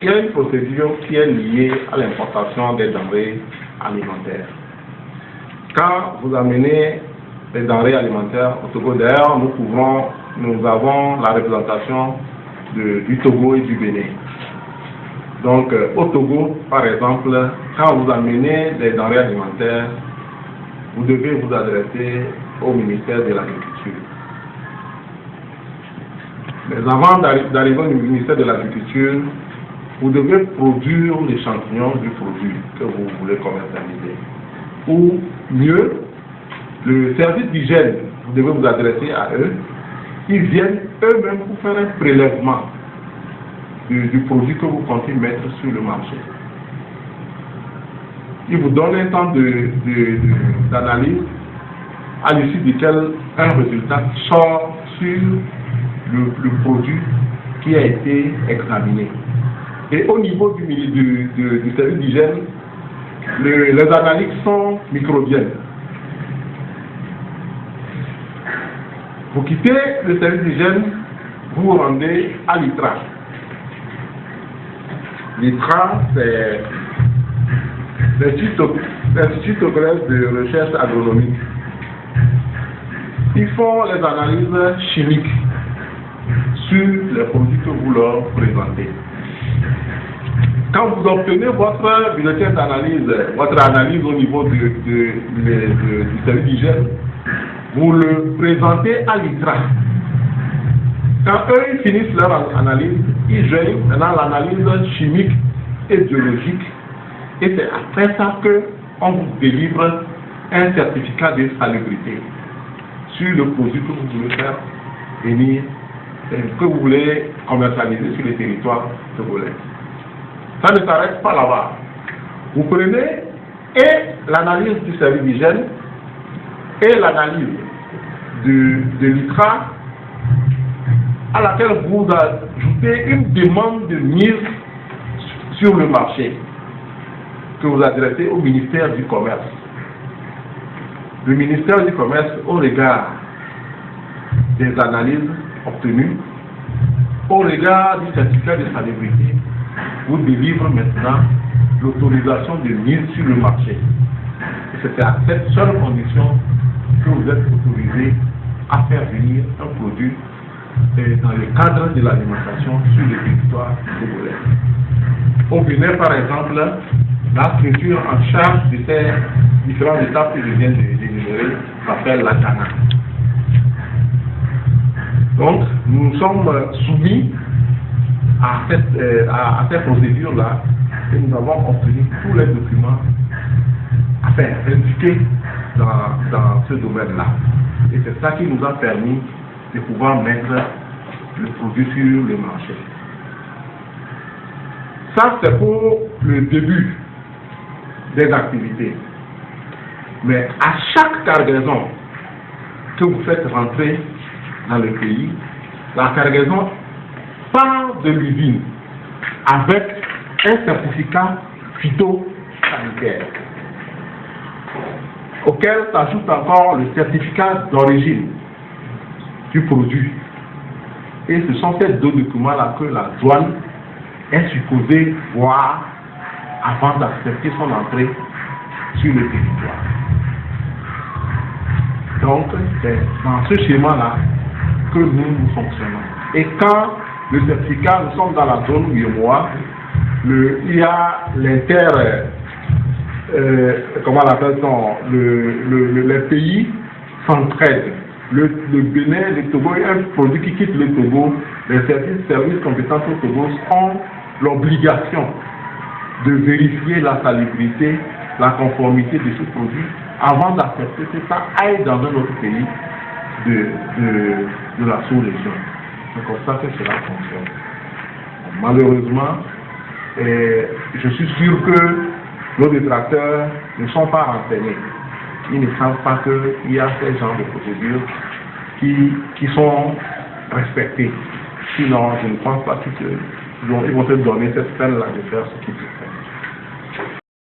Il y a une procédure qui est liée à l'importation des denrées alimentaires. Quand vous amenez les denrées alimentaires au Togo, d'ailleurs, nous avons la représentation du Togo et du Bénin. Donc, au Togo, par exemple, quand vous amenez des denrées alimentaires, vous devez vous adresser au ministère de l'Agriculture. Mais avant d'arriver au ministère de l'Agriculture, vous devez produire l'échantillon du produit que vous voulez commercialiser. Ou mieux, le service d'hygiène, vous devez vous adresser à eux. Ils viennent eux-mêmes pour faire un prélèvement du produit que vous comptez mettre sur le marché. Ils vous donnent un temps d'analyse à l'issue duquel un résultat sort sur le produit qui a été examiné. Et au niveau du service d'hygiène, les analyses sont microbiennes. Vous quittez le service d'hygiène, vous vous rendez à l'ITRA. L'ITRA, c'est l'Institut togolais de recherche agronomique. Ils font les analyses chimiques sur les produits que vous leur présentez. Quand vous obtenez votre bulletin d'analyse, votre analyse au niveau du service d'hygiène, vous le présentez à l'ITRA. Quand eux ils finissent leur analyse, ils joignent maintenant l'analyse chimique et biologique. Et c'est après ça qu'on vous délivre un certificat de salubrité sur le produit que vous voulez faire venir, que vous voulez commercialiser sur les territoires togolais. Ça ne s'arrête pas là-bas. Vous prenez et l'analyse du service d'hygiène et l'analyse de l'ITRA à laquelle vous ajoutez une demande de mise sur le marché que vous adressez au ministère du Commerce. Le ministère du Commerce, au regard des analyses obtenues, au regard du certificat de salubrité, vous délivre maintenant l'autorisation de mise sur le marché. Et c'est à cette seule condition que vous êtes autorisé à faire venir un produit dans le cadre de l'alimentation sur le territoire togolais. Au Bénin, par exemple, la structure en charge de ces différentes étapes que je viens d'énumérer s'appelle la CANA. Donc, nous sommes soumis à cette procédure-là et nous avons obtenu tous les documents indiqués dans ce domaine-là. Et c'est ça qui nous a permis de pouvoir mettre le produit sur le marché. Ça, c'est pour le début des activités. Mais à chaque cargaison que vous faites rentrer dans le pays, la cargaison part de l'usine avec un certificat phytosanitaire auquel s'ajoute encore le certificat d'origine du produit. Et ce sont ces deux documents-là que la douane est supposée voir avant d'accepter son entrée sur le territoire. Donc, c'est dans ce schéma-là que nous fonctionnons. Et quand le certificat, nous sommes dans la zone UEMOA, il y a comment on appelle ça, les pays s'entraident. Le Bénin, le Togo, il y a un produit qui quitte le Togo, les services compétents au Togo ont l'obligation de vérifier la salubrité, la conformité de ce produit avant d'accepter que ça aille dans un autre pays de la sous-région. C'est comme ça que cela fonctionne. Malheureusement, je suis sûr que nos détracteurs ne sont pas renseignés. Ils ne savent pas qu'il y a ces genres de procédures qui sont respectées. Sinon, je ne pense pas qu'ils vont se donner cette peine-là de faire ce qu'ils font.